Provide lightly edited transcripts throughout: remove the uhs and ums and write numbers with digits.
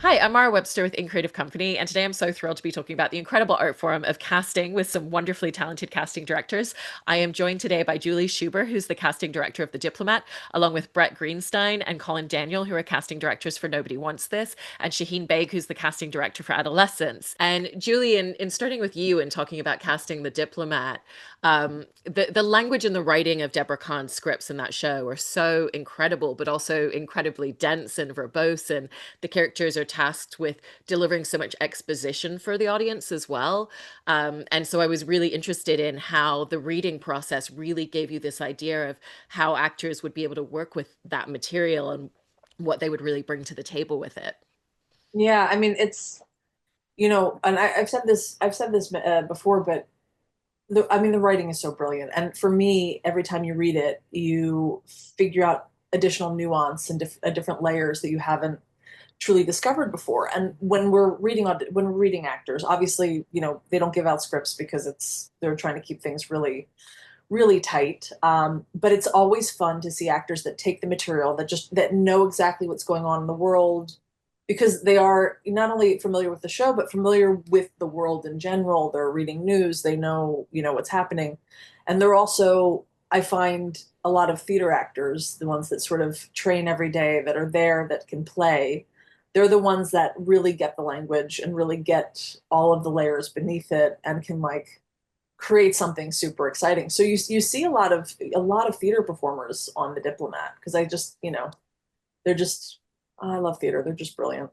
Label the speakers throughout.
Speaker 1: Hi, I'm Mara Webster with In Creative Company, and today I'm so thrilled to be talking about the incredible art form of casting with some wonderfully talented casting directors. I am joined today by Julie Schubert, who's the casting director of The Diplomat, along with Brett Greenstein and Colin Daniel, who are casting directors for Nobody Wants This, and Shaheen Baig, who's the casting director for Adolescence. And Julie, in starting with you and talking about casting The Diplomat, the language and the writing of Deborah Kahn's scripts in that show are so incredible, but also incredibly dense and verbose, and the characters are tasked with delivering so much exposition for the audience as well. And so I was really interested in how the reading process really gave you this idea of how actors would be able to work with that material and what they would really bring to the table with it.
Speaker 2: Yeah, I mean and I've said this before, but the writing is so brilliant, and for me, every time you read it, you figure out additional nuance and different layers that you haven't truly discovered before. And when we're reading actors, obviously, they don't give out scripts because they're trying to keep things really really tight. But it's always fun to see actors that take the material that know exactly what's going on in the world because they are not only familiar with the show but familiar with the world in general. They're reading news, they know, what's happening. And they're also, I find, a lot of theater actors, the ones that sort of train every day, that are there, that can play. They're the ones that really get the language and really get all of the layers beneath it and can like create something super exciting. So you see a lot of theater performers on The Diplomat because they're just, I love theater. They're just brilliant.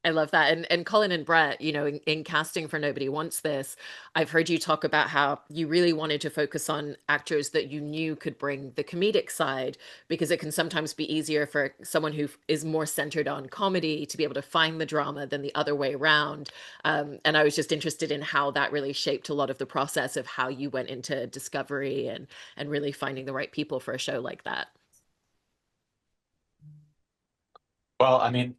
Speaker 1: I love that. And Colin and Brett, in casting for Nobody Wants This, I've heard you talk about how you really wanted to focus on actors that you knew could bring the comedic side, because it can sometimes be easier for someone who is more centered on comedy to be able to find the drama than the other way around. And I was just interested in how that really shaped a lot of the process of how you went into discovery and really finding the right people for a show like that.
Speaker 3: Well, I mean,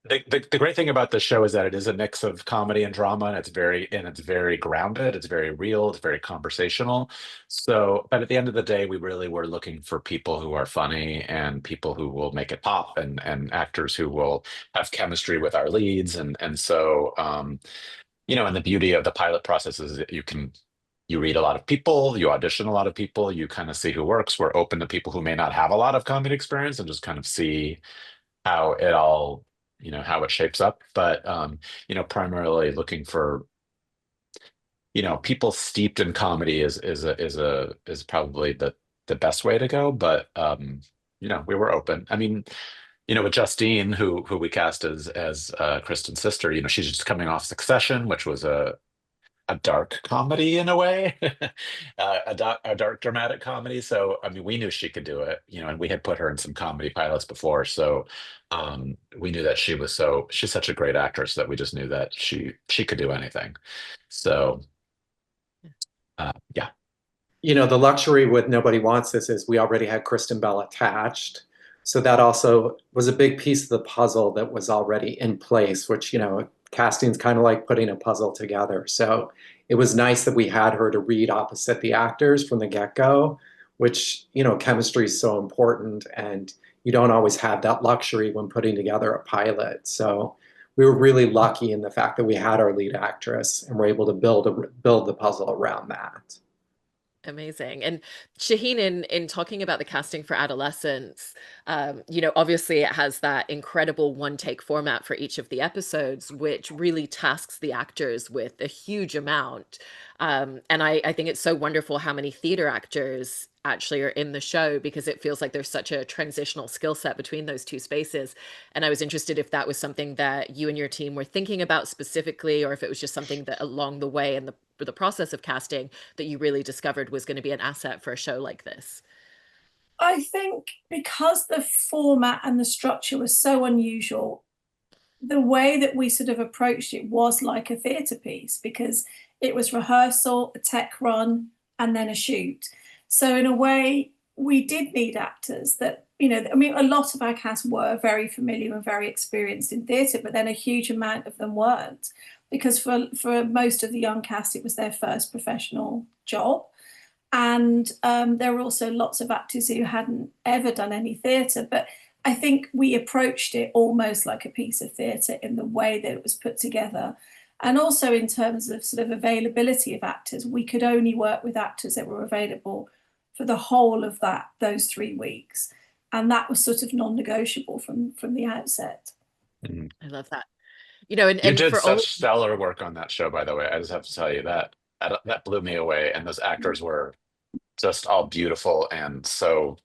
Speaker 3: the great thing about this show is that it is a mix of comedy and drama, and it's very grounded, it's very real, it's very conversational. So, but at the end of the day, we really were looking for people who are funny and people who will make it pop, and actors who will have chemistry with our leads, and the beauty of the pilot process is that you read a lot of people, you audition a lot of people, you kind of see who works. We're open to people who may not have a lot of comedy experience and just kind of see how it all, how it shapes up. But primarily looking for, people steeped in comedy is probably the best way to go. But we were open. I mean, with Justine, who we cast as Kristen's sister, she's just coming off Succession, which was a dark comedy in a way, a dark dramatic comedy. So I mean, we knew she could do it, and we had put her in some comedy pilots before. So we knew that she's such a great actress that we just knew that she could do anything. So yeah.
Speaker 4: The luxury with Nobody Wants This is we already had Kristen Bell attached. So that also was a big piece of the puzzle that was already in place, which, casting's kind of like putting a puzzle together. So it was nice that we had her to read opposite the actors from the get-go, which, chemistry is so important, and you don't always have that luxury when putting together a pilot. So we were really lucky in the fact that we had our lead actress and were able to build the puzzle around that.
Speaker 1: Amazing. And Shaheen, in talking about the casting for Adolescence, obviously it has that incredible one take format for each of the episodes, which really tasks the actors with a huge amount. And I think it's so wonderful how many theater actors actually are in the show, because it feels like there's such a transitional skill set between those two spaces. And I was interested if that was something that you and your team were thinking about specifically, or if it was just something that along the way in the process of casting that you really discovered was going to be an asset for a show like this.
Speaker 5: I think because the format and the structure was so unusual, the way that we sort of approached it was like a theatre piece, because it was rehearsal, a tech run, and then a shoot. So in a way, we did need actors that, I mean, a lot of our cast were very familiar and very experienced in theatre, but then a huge amount of them weren't, because for most of the young cast, it was their first professional job. And there were also lots of actors who hadn't ever done any theatre. But I think we approached it almost like a piece of theatre in the way that it was put together. And also in terms of sort of availability of actors, we could only work with actors that were available for the whole of those 3 weeks. And that was sort of non-negotiable from the outset.
Speaker 3: Mhm.
Speaker 1: I love that. You know,
Speaker 3: You
Speaker 1: and
Speaker 3: did
Speaker 1: for all
Speaker 3: such stellar work on that show, by the way. I just have to tell you that blew me away, and those actors were just all beautiful and so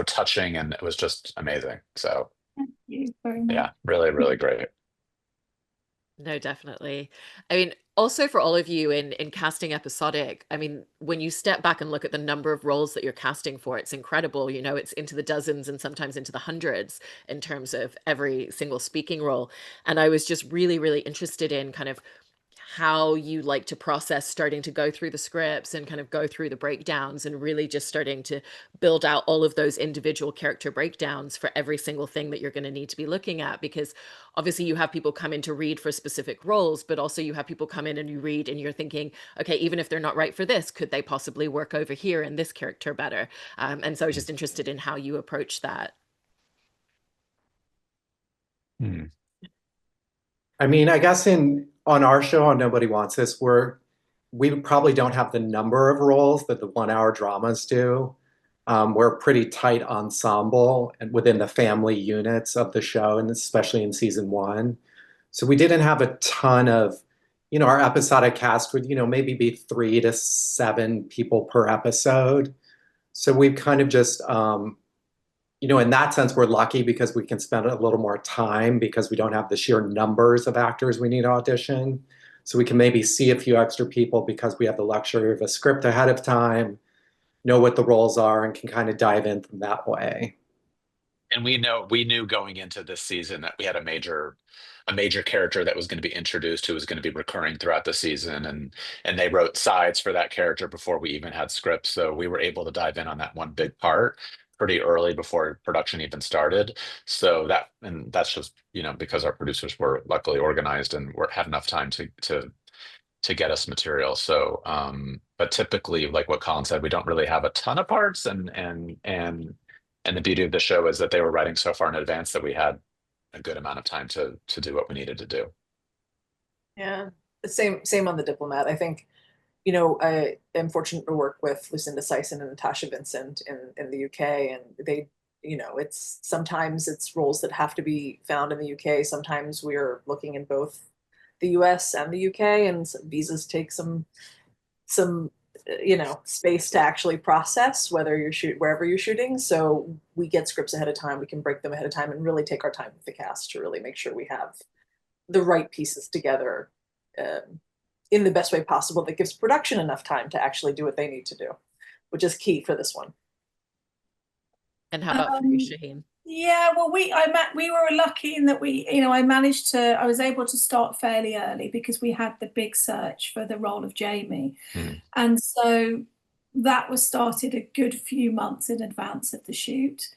Speaker 3: touching, and it was just amazing. So
Speaker 5: Thank you very much.
Speaker 3: yeah, really, really great.
Speaker 1: No, definitely. I mean, also for all of you in casting episodic, I mean, when you step back and look at the number of roles that you're casting for, it's incredible. You know, it's into the dozens and sometimes into the hundreds in terms of every single speaking role. And I was just really, really interested in kind of how you like to process starting to go through the scripts and kind of go through the breakdowns and really just starting to build out all of those individual character breakdowns for every single thing that you're going to need to be looking at, because obviously you have people come in to read for specific roles, but also you have people come in and you read and you're thinking, okay, even if they're not right for this, could they possibly work over here in this character better? And so I was just interested in how you approach that.
Speaker 3: Mm.
Speaker 4: I mean, I guess on our show on Nobody Wants This, we probably don't have the number of roles that the 1 hour dramas do. We're a pretty tight ensemble and within the family units of the show, and especially in season 1. So we didn't have a ton of, our episodic cast would, maybe be 3 to 7 people per episode. So we've kind of just, in that sense, we're lucky because we can spend a little more time because we don't have the sheer numbers of actors we need to audition. So we can maybe see a few extra people because we have the luxury of a script ahead of time, know what the roles are, and can kind of dive in from that way.
Speaker 3: And we knew going into this season that we had a major character that was going to be introduced, who was going to be recurring throughout the season, and they wrote sides for that character before we even had scripts. So we were able to dive in on that one big part pretty early before production even started. So that's just, because our producers were luckily organized and had enough time to get us material. So but typically, like what Colin said, we don't really have a ton of parts, and the beauty of the show is that they were writing so far in advance that we had a good amount of time to do what we needed to do.
Speaker 2: Yeah, same on the Diplomat. I think, I am fortunate to work with Lucinda Sison and Natasha Vincent in the UK, and they, sometimes it's roles that have to be found in the UK. Sometimes we're looking in both the US and the UK, and visas take some space to actually process wherever you're shooting. So we get scripts ahead of time, we can break them ahead of time and really take our time with the cast to really make sure we have the right pieces together in the best way possible that gives production enough time to actually do what they need to do, which is key for this one.
Speaker 1: And how about for you, Shaheen?
Speaker 5: Yeah, well, we were lucky in that I was able to start fairly early because we had the big search for the role of Jamie. And so that was started a good few months in advance of the shoot.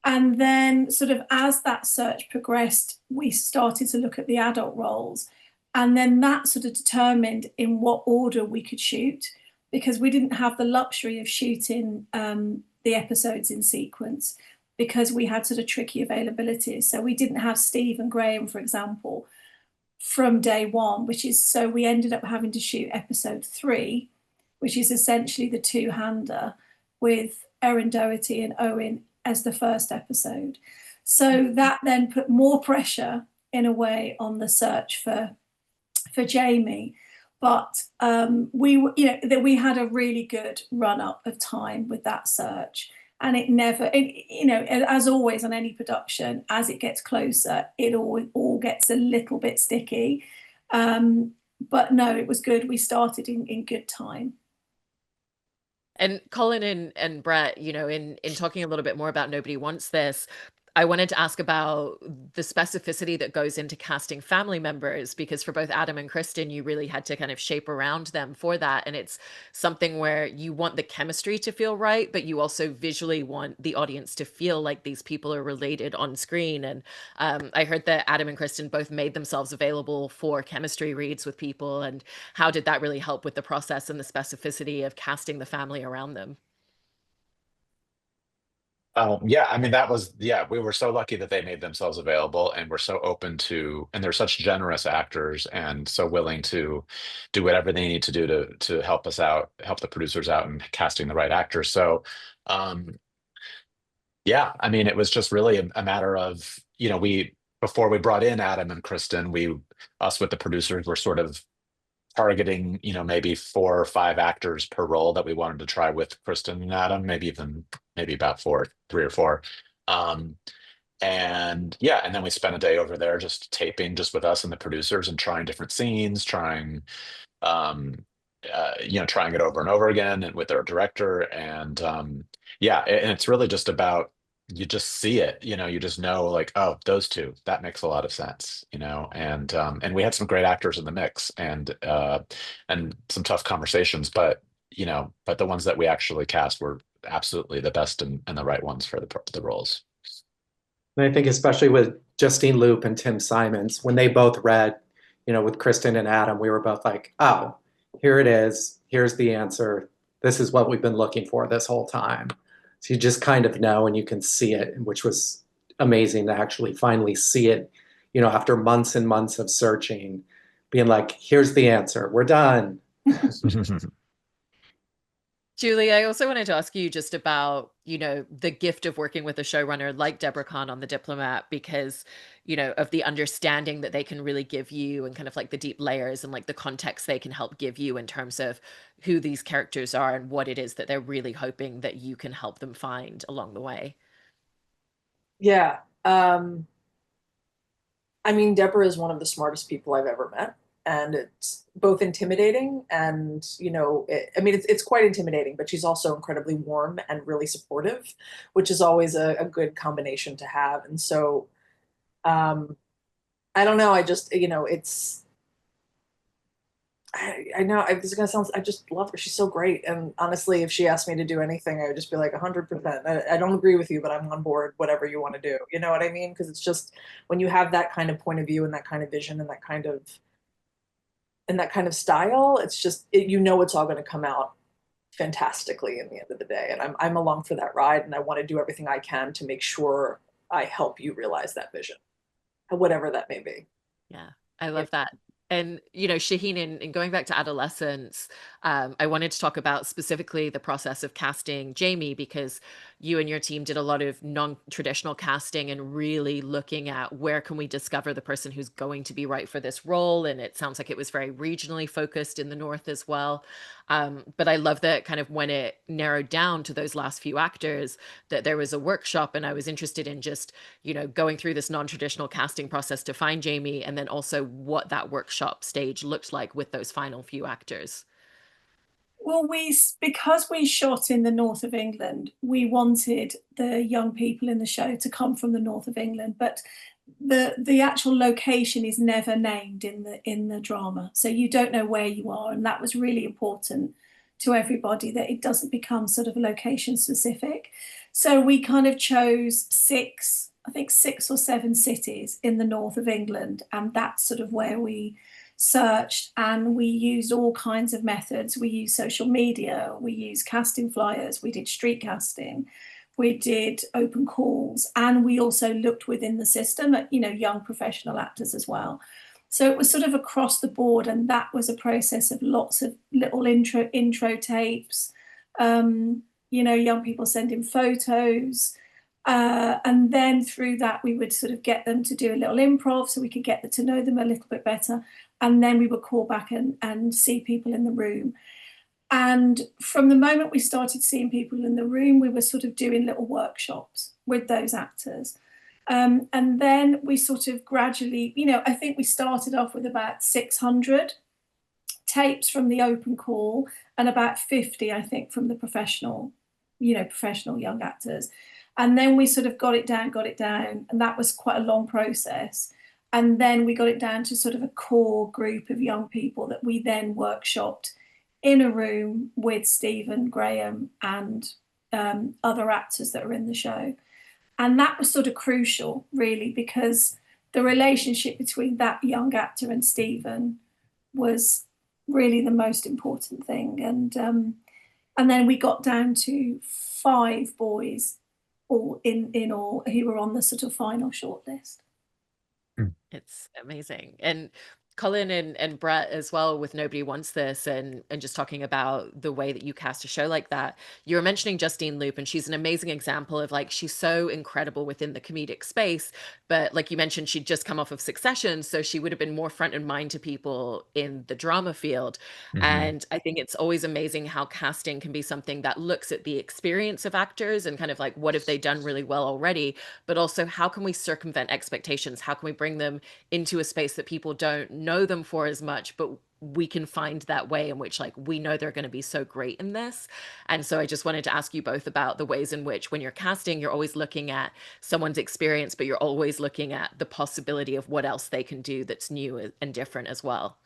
Speaker 5: And then sort of as that search progressed, we started to look at the adult roles. And then that sort of determined in what order we could shoot, because we didn't have the luxury of shooting the episodes in sequence because we had sort of tricky availability. So we didn't have Steve and Graham, for example, from day one, so we ended up having to shoot episode 3, which is essentially the two-hander with Erin Doherty and Owen as the first episode. So that then put more pressure in a way on the search for Jamie. But we had a really good run up of time with that search. And as always on any production, as it gets closer, it all gets a little bit sticky. But no, it was good. We started in good time.
Speaker 1: And Colin and Brett, in talking a little bit more about Nobody Wants This, I wanted to ask about the specificity that goes into casting family members, because for both Adam and Kristen, you really had to kind of shape around them for that. And it's something where you want the chemistry to feel right, but you also visually want the audience to feel like these people are related on screen. And I heard that Adam and Kristen both made themselves available for chemistry reads with people. And how did that really help with the process and the specificity of casting the family around them?
Speaker 3: Yeah, I mean, we were so lucky that they made themselves available and were so open to, and they're such generous actors and so willing to do whatever they need to do to help us out, help the producers out in casting the right actors. So, um, yeah, I mean, it was just really a matter of, before we brought in Adam and Kristen, us with the producers were sort of targeting, maybe 4 or 5 actors per role that we wanted to try with Kristen and Adam, maybe about 3 or 4. Um, and yeah, and then we spent a day over there just taping just with us and the producers and trying different scenes, um, trying it over and over again and with our director. And yeah, and it's really just about, you just see it, you just know like, oh, those two, that makes a lot of sense, and we had some great actors in the mix and some tough conversations, but the ones that we actually cast were absolutely the best and the right ones for the roles.
Speaker 4: And I think especially with Justine Loop and Tim Simons, when they both read, with Kristen and Adam, we were both like, oh, here it is. Here's the answer. This is what we've been looking for this whole time. So you just kind of know and you can see it, which was amazing to actually finally see it, after months and months of searching, being like, here's the answer. We're done.
Speaker 1: Julie, I also wanted to ask you just about, the gift of working with a showrunner like Deborah Kahn on The Diplomat, because, of the understanding that they can really give you and kind of like the deep layers and like the context they can help give you in terms of who these characters are and what it is that they're really hoping that you can help them find along the way.
Speaker 2: Yeah. I mean, Deborah is one of the smartest people I've ever met. And it's both intimidating and, it's quite intimidating, but she's also incredibly warm and really supportive, which is always a good combination to have. And so, I don't know. I just, I know this is gonna sound, I just love her. She's so great. And honestly, if she asked me to do anything, I would just be like 100%. I don't agree with you, but I'm on board, whatever you want to do. You know what I mean? Because it's just when you have that kind of point of view and that kind of vision and that kind of style, it's just, it's all going to come out fantastically in the end of the day. And I'm along for that ride. And I want to do everything I can to make sure I help you realize that vision, whatever that may be.
Speaker 1: Yeah, I love that. And, Shaheen, in going back to Adolescence, I wanted to talk about specifically the process of casting Jamie, because you and your team did a lot of non-traditional casting and really looking at where can we discover the person who's going to be right for this role. And it sounds like it was very regionally focused in the North as well. But I love that kind of when it narrowed down to those last few actors, that there was a workshop, and I was interested in just, going through this non-traditional casting process to find Jamie, and then also what that workshop stage looked like with those final few actors.
Speaker 5: Well, because we shot in the north of England, we wanted the young people in the show to come from the north of England, but the actual location is never named in the drama, so you don't know where you are, and that was really important to everybody, that it doesn't become sort of location specific. So we kind of chose 6 or 7 cities in the north of England, and that's sort of where we searched, and we used all kinds of methods. We used social media, we used casting flyers, we did street casting, we did open calls, and we also looked within the system at, young professional actors as well. So it was sort of across the board, and that was a process of lots of little intro tapes, young people sending photos. And then through that, we would sort of get them to do a little improv so we could get to know them a little bit better. And then we would call back and see people in the room. And from the moment we started seeing people in the room, we were sort of doing little workshops with those actors. And then we sort of gradually, I think we started off with about 600 tapes from the open call and about 50, I think, from the professional young actors. And then we sort of got it down, and that was quite a long process. And then we got it down to sort of a core group of young people that we then workshopped in a room with Stephen, Graham, and other actors that are in the show. And that was sort of crucial, really, because the relationship between that young actor and Stephen was really the most important thing. And then we got down to 5 boys all in all who were on the sort of final shortlist.
Speaker 1: It's amazing. And Colin and Brett as well with Nobody Wants This and just talking about the way that you cast a show like that. You were mentioning Justine Loop, and she's an amazing example of like she's so incredible within the comedic space. But like you mentioned, she'd just come off of Succession, so she would have been more front in mind to people in the drama field. And I think it's always amazing how casting can be something that looks at the experience of actors and kind of like what have they done really well already, but also how can we circumvent expectations? How can we bring them into a space that people don't know them for as much, but we can find that way in which like we know they're going to be so great in this. And so I just wanted to ask you both about the ways in which when you're casting, you're always looking at someone's experience, but you're always looking at the possibility of what else they can do that's new and different as well.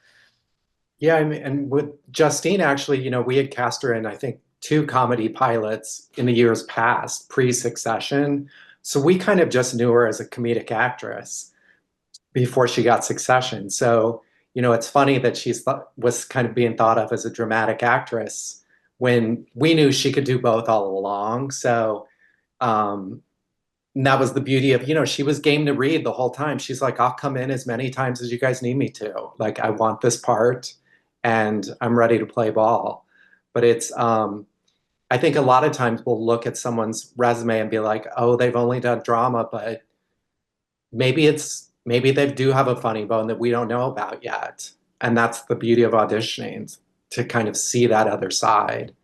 Speaker 4: Yeah, I mean, and with Justine, actually, you know, we had cast her in, I think, 2 comedy pilots in the years past, pre-Succession. So we kind of just knew her as a comedic actress before she got Succession. So, you know, it's funny that was kind of being thought of as a dramatic actress when we knew she could do both all along. So, and that was the beauty of, you know, she was game to read the whole time. She's like, I'll come in as many times as you guys need me to. Like, I want this part and I'm ready to play ball. But it's, I think a lot of times we'll look at someone's resume and be like, oh, they've only done drama, but maybe they do have a funny bone that we don't know about yet. And that's the beauty of auditioning, to kind of see that other side.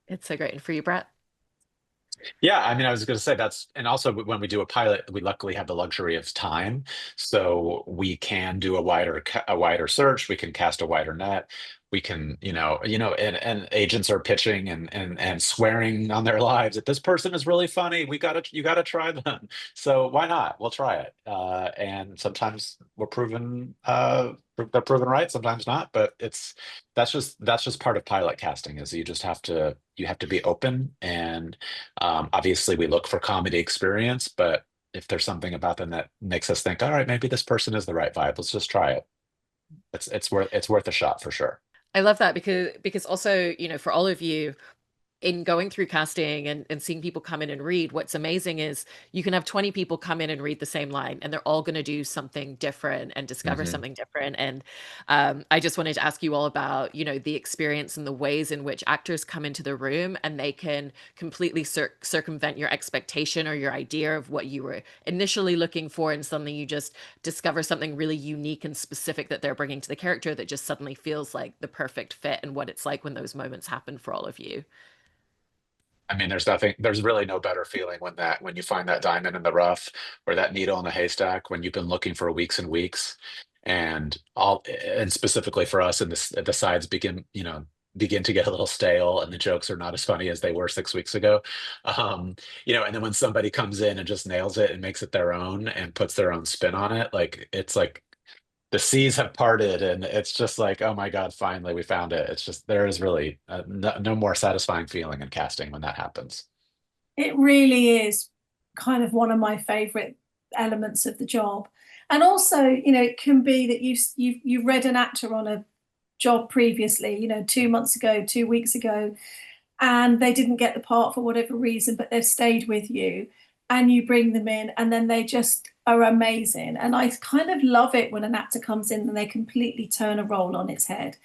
Speaker 1: It's so great. And for you, Brett?
Speaker 3: Yeah, I mean, I was going to say and also when we do a pilot, we luckily have the luxury of time, so we can do a wider search. We can cast a wider net. We can, and agents are pitching and swearing on their lives that this person is really funny. You gotta try them. So why not? We'll try it. And sometimes they're proven right, sometimes not. But that's just part of pilot casting. Is you have to be open and obviously, we look for comedy experience, but if there's something about them that makes us think, all right, maybe this person is the right vibe, let's just try it. It's worth a shot for sure.
Speaker 1: I love that because also, for all of you, in going through casting and seeing people come in and read, what's amazing is you can have 20 people come in and read the same line, and they're all going to do something different and discover something different. And I just wanted to ask you all about, the experience and the ways in which actors come into the room and they can completely circumvent your expectation or your idea of what you were initially looking for. And suddenly you just discover something really unique and specific that they're bringing to the character that just suddenly feels like the perfect fit, and what it's like when those moments happen for all of you.
Speaker 3: I mean, there's really no better feeling when you find that diamond in the rough or that needle in the haystack when you've been looking for weeks and weeks, and specifically for us, and the sides begin to get a little stale and the jokes are not as funny as they were 6 weeks ago. And then when somebody comes in and just nails it and makes it their own and puts their own spin on it, like it's like the seas have parted and it's just like, oh my God, finally we found it. It's just, there is really no more satisfying feeling in casting when that happens.
Speaker 5: It really is kind of one of my favorite elements of the job. And also, it can be that you've read an actor on a job previously, 2 months ago, 2 weeks ago, and they didn't get the part for whatever reason, but they've stayed with you, and you bring them in and then they just are amazing. And I kind of love it when an actor comes in and they completely turn a role on its head,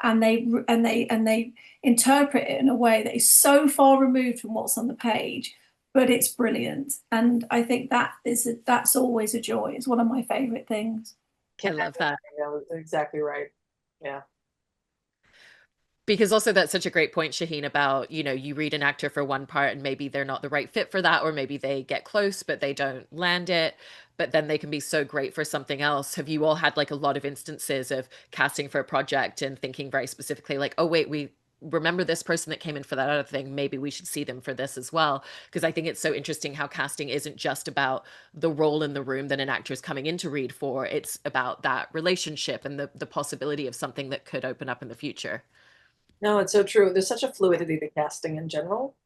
Speaker 5: and they interpret it in a way that is so far removed from what's on the page, but it's brilliant. And I think that's always a joy. It's one of my favorite things.
Speaker 1: I love that.
Speaker 2: Exactly right. Yeah.
Speaker 1: Because also that's such a great point, Shaheen, about, you read an actor for one part and maybe they're not the right fit for that, or maybe they get close, but they don't land it, but then they can be so great for something else. Have you all had like a lot of instances of casting for a project and thinking very specifically like, oh, wait, we remember this person that came in for that other thing, maybe we should see them for this as well? Because I think it's so interesting how casting isn't just about the role in the room that an actor is coming in to read for. It's about that relationship and the possibility of something that could open up in the future.
Speaker 2: No, it's so true. There's such a fluidity to casting in general.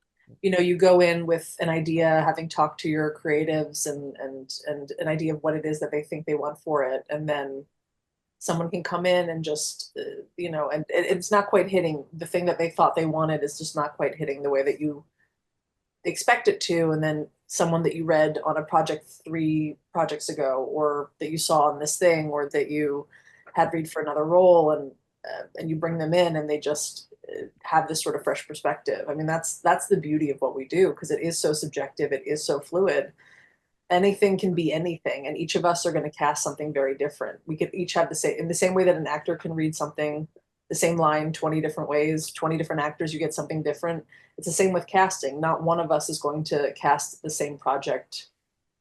Speaker 2: You go in with an idea, having talked to your creatives and an idea of what it is that they think they want for it, and then someone can come in and just and it's not quite hitting the thing that they thought they wanted. Is just not quite hitting the way that you expect it to, and then someone that you read on a project 3 projects ago, or that you saw on this thing, or that you had read for another role, and you bring them in and they just have this sort of fresh perspective. I mean, that's the beauty of what we do, because it is so subjective, it is so fluid. Anything can be anything, and each of us are going to cast something very different. We could each have the same, in the same way that an actor can read something, the same line 20 different ways, 20 different actors, you get something different. It's the same with casting. Not one of us is going to cast the same project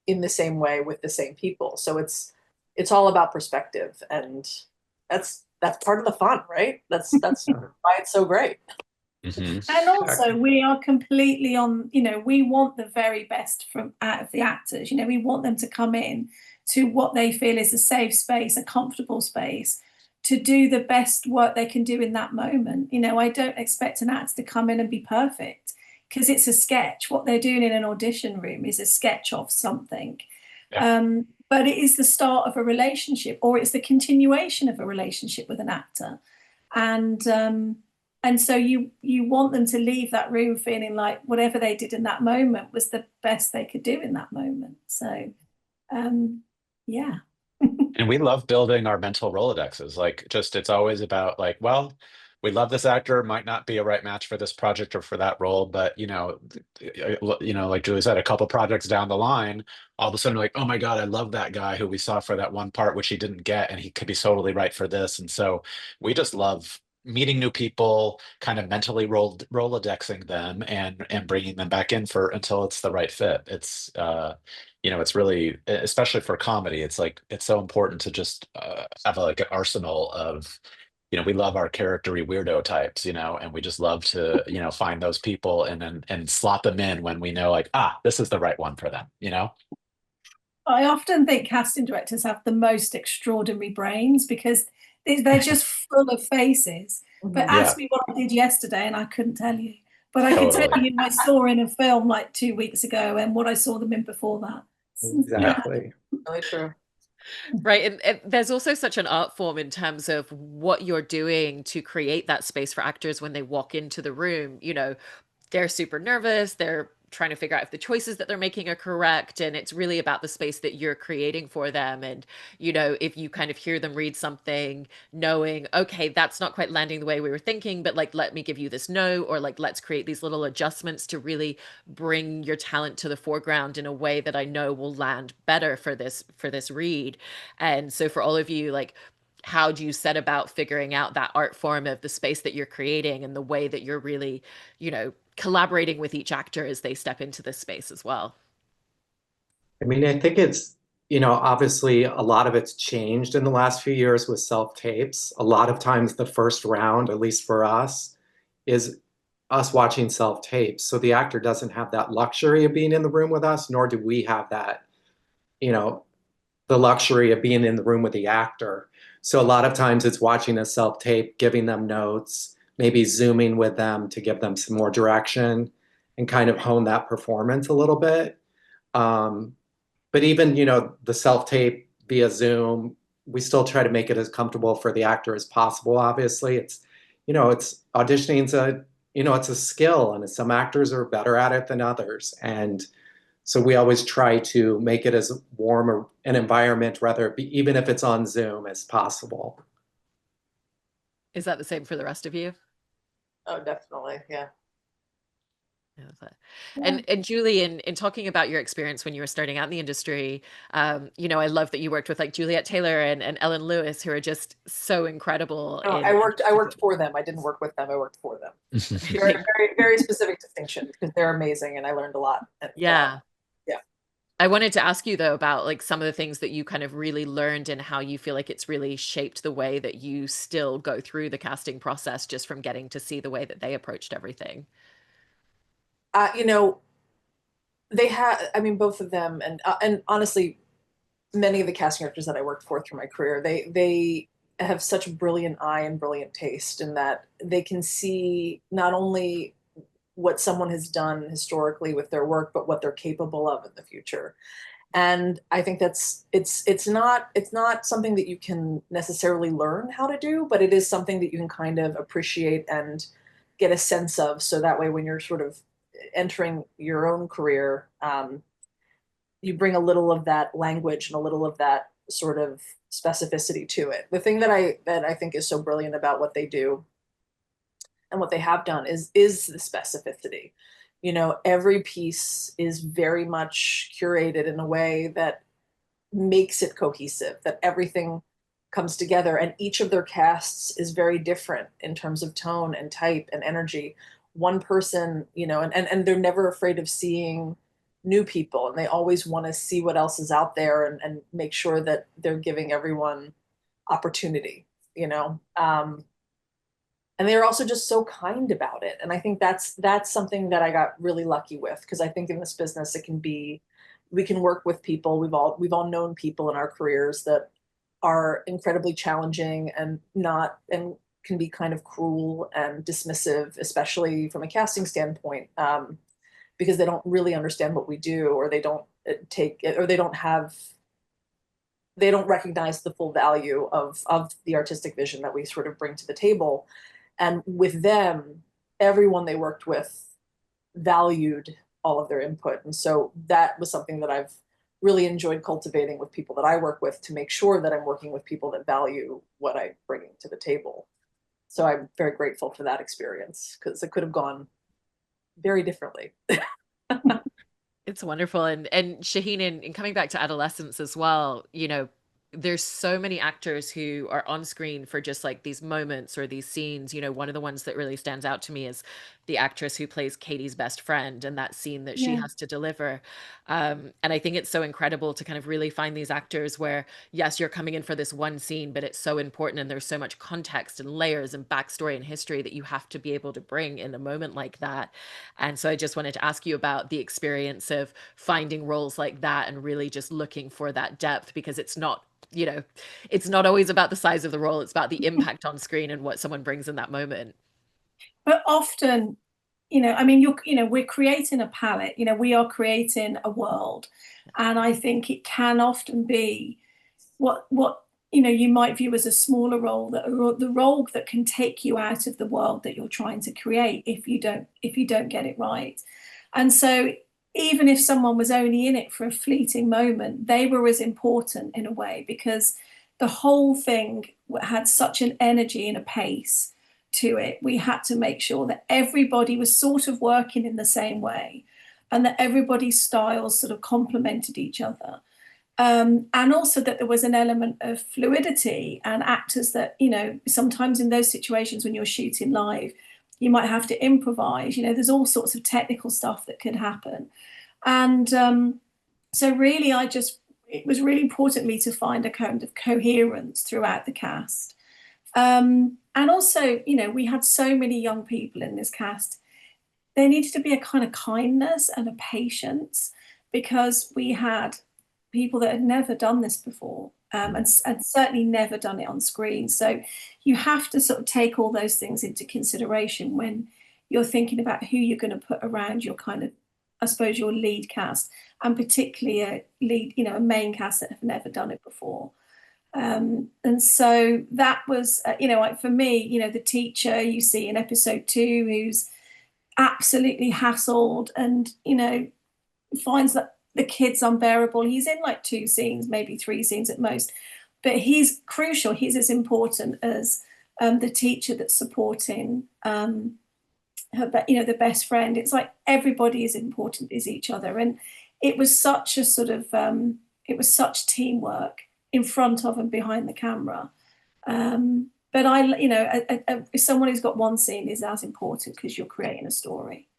Speaker 2: in the same way with the same people. So it's all about perspective, and that's part of the fun, right? That's why it's so great.
Speaker 5: And also, we are completely on, we want the very best from out of the actors. We want them to come in to what they feel is a safe space, a comfortable space, to do the best work they can do in that moment. I don't expect an actor to come in and be perfect, because it's a sketch. What they're doing in an audition room is a sketch of something. Yeah. But it is the start of a relationship, or it's the continuation of a relationship with an actor. And so you want them to leave that room feeling like whatever they did in that moment was the best they could do in that moment. So, yeah.
Speaker 3: And we love building our mental Rolodexes. It's always about well, we love this actor, might not be a right match for this project or for that role, but like Julie said, a couple projects down the line, all of a sudden, oh my God, I love that guy who we saw for that one part, which he didn't get, and he could be totally right for this. And so we just love meeting new people, kind of mentally Rolodexing them and bringing them back in until it's the right fit. It's really, especially for comedy, it's so important to just have an arsenal of, we love our charactery weirdo types, and we just love to, find those people and slot them in when we know this is the right one for them.
Speaker 5: I often think casting directors have the most extraordinary brains, because they're just full of faces. But ask me what I did yesterday and I couldn't tell you. But I can tell you I saw in a film like 2 weeks ago and what I saw them in before that.
Speaker 4: Exactly.
Speaker 2: Really true.
Speaker 1: Right. And there's also such an art form in terms of what you're doing to create that space for actors when they walk into the room. They're super nervous. They're trying to figure out if the choices that they're making are correct. And it's really about the space that you're creating for them. And, if you kind of hear them read something, knowing, okay, that's not quite landing the way we were thinking, but let me give you this note, or let's create these little adjustments to really bring your talent to the foreground in a way that I know will land better for this read. And so for all of you, how do you set about figuring out that art form of the space that you're creating and the way that you're really, collaborating with each actor as they step into this space as well?
Speaker 4: I mean, I think it's, obviously a lot of it's changed in the last few years with self-tapes. A lot of times the first round, at least for us, is us watching self-tapes. So the actor doesn't have that luxury of being in the room with us, nor do we have that, the luxury of being in the room with the actor. So a lot of times it's watching a self-tape, giving them notes, maybe zooming with them to give them some more direction and kind of hone that performance a little bit. But even, the self-tape via Zoom, we still try to make it as comfortable for the actor as possible, obviously. It's auditioning it's a skill, and some actors are better at it than others. And so we always try to make it as warm an environment, even if it's on Zoom, as possible.
Speaker 1: Is that the same for the rest of you?
Speaker 2: Oh, definitely. Yeah.
Speaker 1: And Julie, in talking about your experience when you were starting out in the industry, I love that you worked with Juliet Taylor and Ellen Lewis, who are just so incredible.
Speaker 2: No, I worked for them. I didn't work with them. I worked for them. Very, very, very specific distinction, because they're amazing and I learned a lot. And,
Speaker 1: yeah.
Speaker 2: Yeah.
Speaker 1: I wanted to ask you though about some of the things that you kind of really learned and how you feel like it's really shaped the way that you still go through the casting process, just from getting to see the way that they approached everything.
Speaker 2: They had, I mean, both of them, and honestly, many of the casting directors that I worked for through my career, they have such a brilliant eye and brilliant taste, in that they can see not only what someone has done historically with their work, but what they're capable of in the future. And I think it's not something that you can necessarily learn how to do, but it is something that you can kind of appreciate and get a sense of. So that way, when you're sort of entering your own career, you bring a little of that language and a little of that sort of specificity to it. The thing that I think is so brilliant about what they do and what they have done is the specificity. You know, every piece is very much curated in a way that makes it cohesive, that everything comes together, and each of their casts is very different in terms of tone and type and energy. One person, you know, and they're never afraid of seeing new people, and they always want to see what else is out there, and make sure that they're giving everyone opportunity, you know. And they're also just so kind about it. And I think that's something that I got really lucky with, because I think in this business it can be, we can work with people. We've all known people in our careers that are incredibly challenging and not, and can be kind of cruel and dismissive, especially from a casting standpoint, because they don't really understand what we do, or they don't take or they don't have, they don't recognize the full value of the artistic vision that we sort of bring to the table. And with them, everyone they worked with valued all of their input. And so that was something that I've really enjoyed cultivating with people that I work with, to make sure that I'm working with people that value what I'm bringing to the table. So I'm very grateful for that experience, because it could have gone very differently.
Speaker 1: It's wonderful. And Shaheen, in coming back to Adolescence as well, you know, there's so many actors who are on screen for just like these moments or these scenes. You know, one of the ones that really stands out to me is the actress who plays Katie's best friend, and that scene that she
Speaker 5: Yeah.
Speaker 1: has to deliver. And I think it's so incredible to kind of really find these actors where, yes, you're coming in for this one scene, but it's so important, and there's so much context and layers and backstory and history that you have to be able to bring in a moment like that. And so I just wanted to ask you about the experience of finding roles like that and really just looking for that depth, because it's not, you know, it's not always about the size of the role, it's about the impact on screen and what someone brings in that moment.
Speaker 5: But often, you know, I mean, you know, we're creating a palette, you know, we are creating a world. And I think it can often be what you know, you might view as a smaller role, that the role that can take you out of the world that you're trying to create if you don't get it right. And so even if someone was only in it for a fleeting moment, they were as important in a way, because the whole thing had such an energy and a pace to it. We had to make sure that everybody was sort of working in the same way, and that everybody's styles sort of complemented each other. And also that there was an element of fluidity, and actors that, you know, sometimes in those situations when you're shooting live, you might have to improvise. You know, there's all sorts of technical stuff that could happen. And so really, it was really important to me to find a kind of coherence throughout the cast. And also, you know, we had so many young people in this cast. There needed to be a kind of kindness and a patience, because we had people that had never done this before, and certainly never done it on screen. So you have to sort of take all those things into consideration when you're thinking about who you're going to put around your kind of, I suppose, your lead cast, and particularly a lead, you know, a main cast that have never done it before. And so that was, you know, like for me, you know, the teacher you see in episode 2, who's absolutely hassled and, you know, finds that the kid's unbearable. He's in like 2 scenes, maybe 3 scenes at most, but he's crucial. He's as important as the teacher that's supporting her, you know, the best friend. It's like everybody is important as each other, and it was such a sort of it was such teamwork in front of and behind the camera. But you know, someone who's got one scene is as important, because you're creating a story.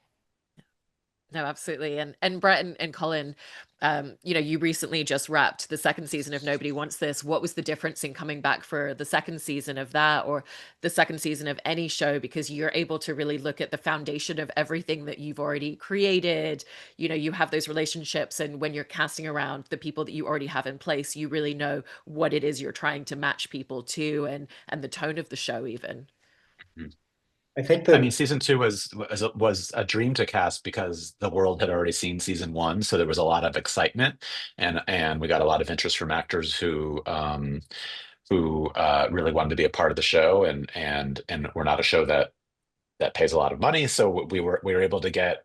Speaker 1: No, absolutely. And Brett and Colin, you know, you recently just wrapped the second season of Nobody Wants This. What was the difference in coming back for the second season of that, or the second season of any show? Because you're able to really look at the foundation of everything that you've already created. You know, you have those relationships, and when you're casting around the people that you already have in place, you really know what it is you're trying to match people to, and the tone of the show even.
Speaker 4: I think
Speaker 3: I mean,
Speaker 4: that
Speaker 3: season 2 was a dream to cast, because the world had already seen season 1, so there was a lot of excitement, and we got a lot of interest from actors who really wanted to be a part of the show, and we're not a show that that pays a lot of money. So we were able to get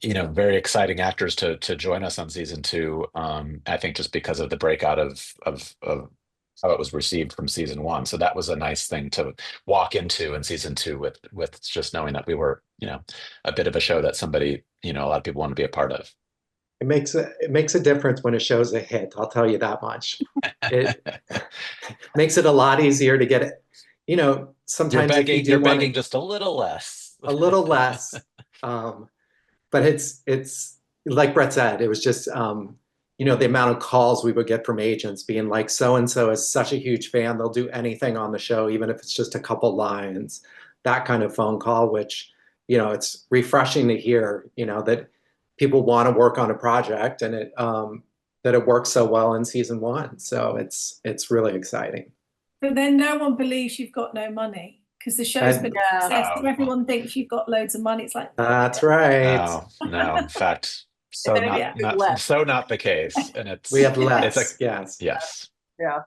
Speaker 3: very exciting actors to join us on season 2. I think just because of the breakout of how it was received from season 1. So that was a nice thing to walk into in season 2 with just knowing that we were, a bit of a show that somebody, a lot of people want to be a part of.
Speaker 4: It makes a difference when a show's a hit. I'll tell you that much. It makes it a lot easier to get it. Sometimes
Speaker 3: you're begging just a little less,
Speaker 4: a little less. But it's like Brett said, it was just the amount of calls we would get from agents being like, so and so is such a huge fan, they'll do anything on the show, even if it's just a couple lines. That kind of phone call, which it's refreshing to hear. That people want to work on a project, and that it works so well in season 1. So it's really exciting.
Speaker 5: But then no one believes you've got no money, because the show's been a success. So everyone thinks you've got loads of money. It's like,
Speaker 4: that's right.
Speaker 3: No. In fact, not the case. And
Speaker 4: we have less. Yes.
Speaker 2: Yeah.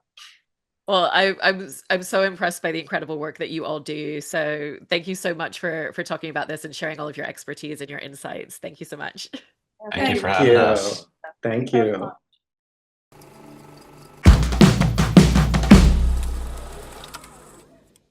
Speaker 1: Well, I'm so impressed by the incredible work that you all do. So thank you so much for talking about this and sharing all of your expertise and your insights. Thank you so much.
Speaker 3: Thank you for having us.
Speaker 4: Thank you.